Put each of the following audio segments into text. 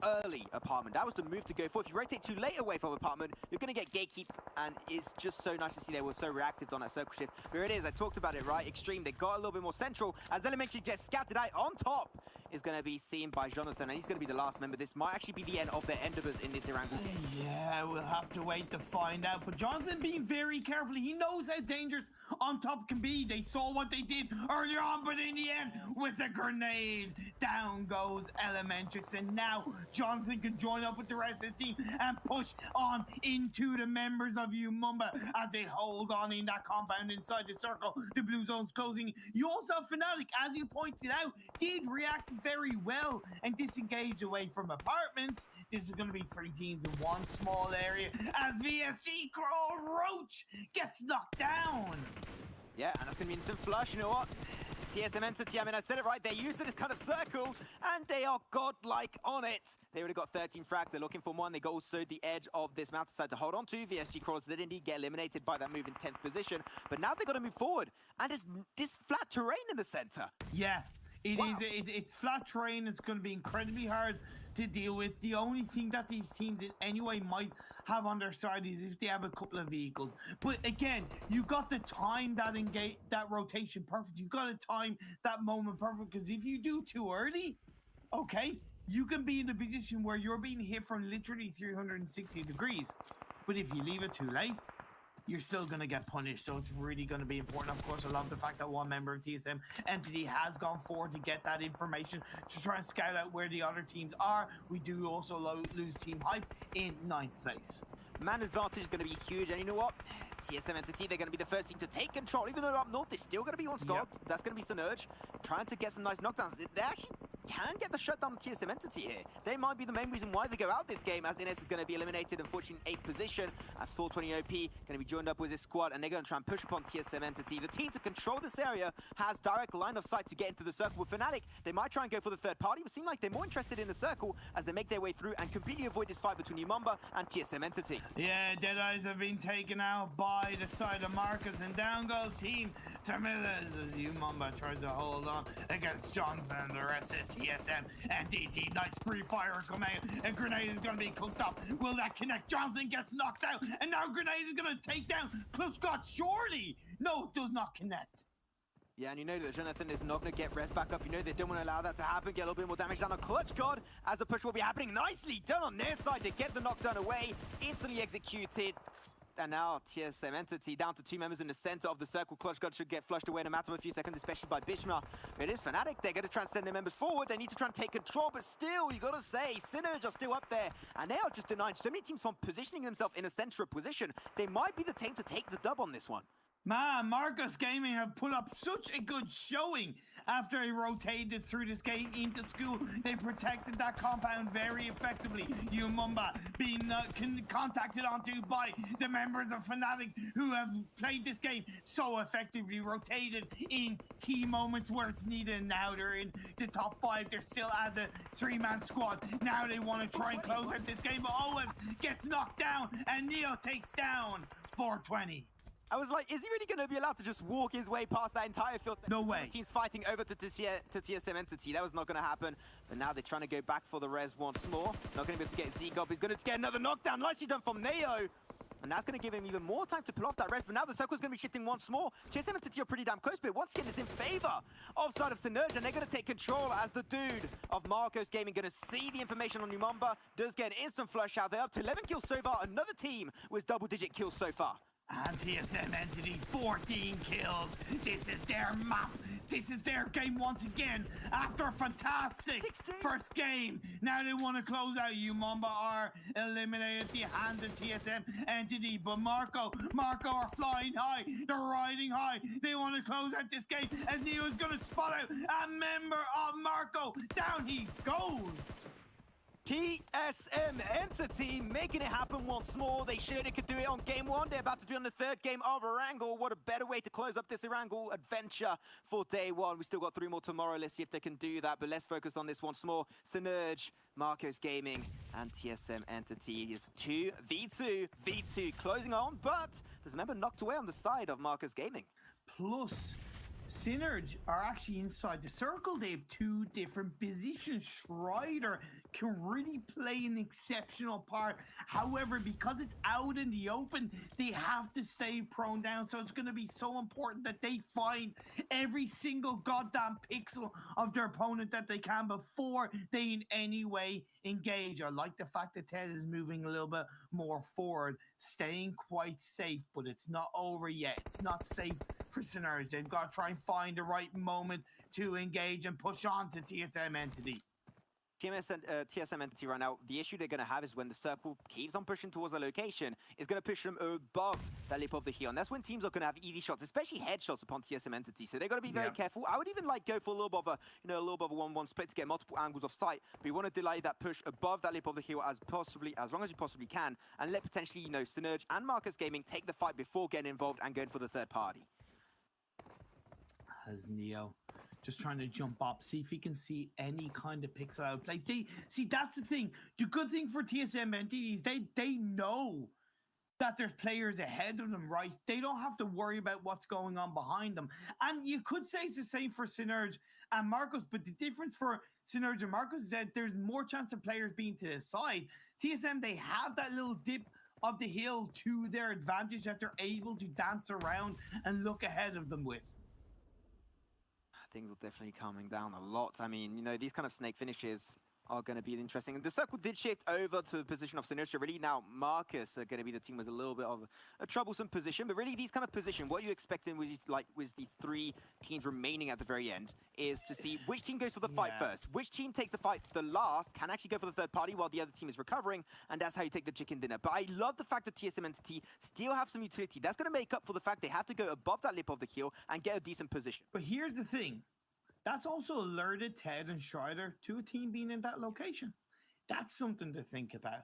early Apartment. That was the move to go for. If you rotate too late away from Apartment, you're going to get gatekeeped, and it's just so nice to see they were so reactive on that circle shift. Here it is, I talked about it, right? Extreme, they got a little bit more central, as Elementary gets scattered out. On top is going to be seen by Jonathan, and he's going to be the last member. This might actually be the end of their Endeavors in this Irangle. Yeah, we'll have to wait to find out. But Jonathan being very careful. He knows how dangerous on top can be. They saw what they did earlier on, but in the end, with a grenade, down goes Elementrix. And now Jonathan can join up with the rest of his team and push on into the members of Umumba as they hold on in that compound inside the circle. The blue zone's closing. You also have Fnatic, as you pointed out, did react very well and disengage away from Apartments. This is going to be 3 teams in one small area as VSG Crawl Roach gets knocked down. Yeah, and that's going to be instant flush. You know what? TSM Entity, I mean, I said it right. They're used to this kind of circle, and they are godlike on it. They already got 13 frags. They're looking for one. They got also the edge of this mountainside to hold on to. VSG Crawlers did indeed get eliminated by that move in 10th position, but now they've got to move forward, and there's this flat terrain in the center. Yeah, it's flat terrain. It's going to be incredibly hard to deal with. The only thing that these teams in any way might have on their side is if they have a couple of vehicles. But again, you got to time that rotation perfect. You got to time that moment perfect, because if you do too early, okay, you can be in a position where you're being hit from literally 360 degrees. But if you leave it too late, you're still going to get punished. So it's really going to be important. Of course, I love the fact that one member of TSM Entity has gone forward to get that information to try and scout out where the other teams are. We do also lose Team Hype in 9th place. Man advantage is going to be huge, and you know what? TSM Entity, they're going to be the first team to take control. Even though they're up north, they're still going to be on Scott. Yep. That's going to be Synerge, trying to get some nice knockdowns. They actually can get the shutdown of TSM Entity here. They might be the main reason why they go out this game, as Ines is going to be eliminated, unfortunately, in 8th position, as 420 OP going to be joined up with his squad, and they're going to try and push upon TSM Entity. The team to control this area has direct line of sight to get into the circle. With Fnatic, they might try and go for the third party, but seem like they're more interested in the circle as they make their way through and completely avoid this fight between Umumba and TSM Entity. Yeah, Deadeyes have been taken out by the side of Marcus, and down goes Team Tamillas as Umumba tries to hold on against Jonathan and the rest of TSM and DT. Nice free fire coming out, and Grenade is going to be cooked up. Will that connect? Jonathan gets knocked out, and now Grenade is going to take down Clutch God. Surely! No, it does not connect. Yeah, and you know that Jonathan is not going to get res back up. You know they don't want to allow that to happen. Get a little bit more damage down on Clutch God, as the push will be happening nicely done on their side to get the knockdown away. Instantly executed. And now TSM Entity down to 2 members in the center of the circle. Clutch God should get flushed away in a matter of a few seconds, especially by Bishma. It is Fnatic. They're going to try and send their members forward. They need to try and take control, but still, you got to say, Synerge are still up there, and they are just denying so many teams from positioning themselves in a central position. They might be the team to take the dub on this one. Man, Marcus Gaming have put up such a good showing after he rotated through this game into school. They protected that compound very effectively. Umumba being contacted onto by the members of Fnatic who have played this game so effectively, rotated in key moments where it's needed. Now they're in the top 5. They're still as a 3-man squad. Now they want to try and close out this game, but Owens gets knocked down and Neo takes down 420. I was like, is he really going to be allowed to just walk his way past that entire field? No way. The team's fighting over to TSM Entity. That was not going to happen. But now they're trying to go back for the res once more. Not going to be able to get Z-Gob. He's going to get another knockdown. Nicely done from Neo. And that's going to give him even more time to pull off that res. But now the circle's going to be shifting once more. TSM Entity are pretty damn close, but once again, it's in favor of side of Synerge. And they're going to take control as the dude of Marcos Gaming going to see the information on Umumba. Does get an instant flush out. They're up to 11 kills so far. Another team with double-digit kills so far. And TSM Entity, 14 kills. This is their map. This is their game once again. After a fantastic 16. First game, now they want to close out. Umumba are eliminated at the hands of TSM Entity. But Marco are flying high. They're riding high. They want to close out this game as Neo is going to spot out a member of Marco. Down he goes. TSM Entity making it happen once more. They showed they could do it on game 1. They're about to do it on the 3rd game of Irangle. What a better way to close up this Irangle adventure for day 1. We still got 3 more tomorrow. Let's see if they can do that. But let's focus on this once more. Synerge, Marcos Gaming, and TSM Entity is 2v2. V2 closing on, but there's a member knocked away on the side of Marcos Gaming. Plus, Synerge are actually inside the circle. They have two different positions. Strider can really play an exceptional part. However, because it's out in the open, they have to stay prone down. So it's going to be so important that they find every single goddamn pixel of their opponent that they can before they in any way engage. I like the fact that Ted is moving a little bit more forward, staying quite safe, but it's not over yet. It's not safe for Synerge. They've got to try and find the right moment to engage and push on to TSM Entity. TSM Entity right now, the issue they're going to have is when the circle keeps on pushing towards a location, it's going to push them above that lip of the hill. And that's when teams are going to have easy shots, especially headshots upon TSM Entity. So they've got to be very careful. I would even like go for a little bit of a, a little bit of a 1-1 split to get multiple angles of sight. But you want to delay that push above that lip of the hill as long as you possibly can, and let potentially, Synerge and Marcus Gaming take the fight before getting involved and going for the third party. As Neo just trying to jump up, see if he can see any kind of pixel out play. See, that's the thing. The good thing for TSM entities, they know that there's players ahead of them, right? They don't have to worry about what's going on behind them. And you could say it's the same for Synerge and Marcus, but the difference for Synerge and Marcus is that there's more chance of players being to the side. TSM, they have that little dip of the hill to their advantage that they're able to dance around and look ahead of them with. Things are definitely calming down a lot. I mean, these kind of snake finishes are going to be interesting. And the circle did shift over to the position of Synerge. Really now, Marcus are going to be the team with a little bit of a troublesome position. But really, these kind of position, what you're expecting with these three teams remaining at the very end is to see which team goes for the fight first. Which team takes the fight the last can actually go for the third party while the other team is recovering. And that's how you take the chicken dinner. But I love the fact that TSM Entity still have some utility. That's going to make up for the fact they have to go above that lip of the hill and get a decent position. But here's the thing. That's also alerted Ted and Strider to a team being in that location. That's something to think about.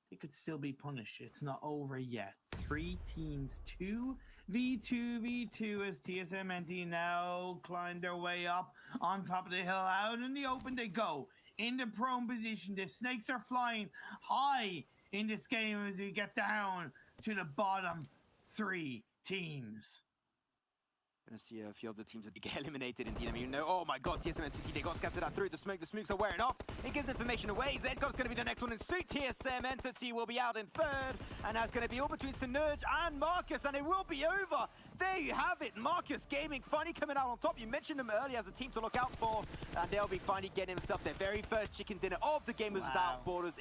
They could still be punished. It's not over yet. 3 teams, 2v2v2 as TSM Entity now climb their way up on top of the hill. Out in the open they go. In the prone position, the snakes are flying high in this game as we get down to the bottom 3 teams. Gonna see a few of the teams that get eliminated indeed. I mean, oh my god, TSM Entity, they got scattered out through the smoke. The smokes are wearing off. It gives information away. Zedgod's gonna be the next one in suit. TSM Entity will be out in third. And that's gonna be all between Synerge and Marcus, and it will be over. There you have it. Marcus Gaming finally coming out on top. You mentioned them earlier as a team to look out for. And they'll be finally getting themselves their very first chicken dinner of the game without borders.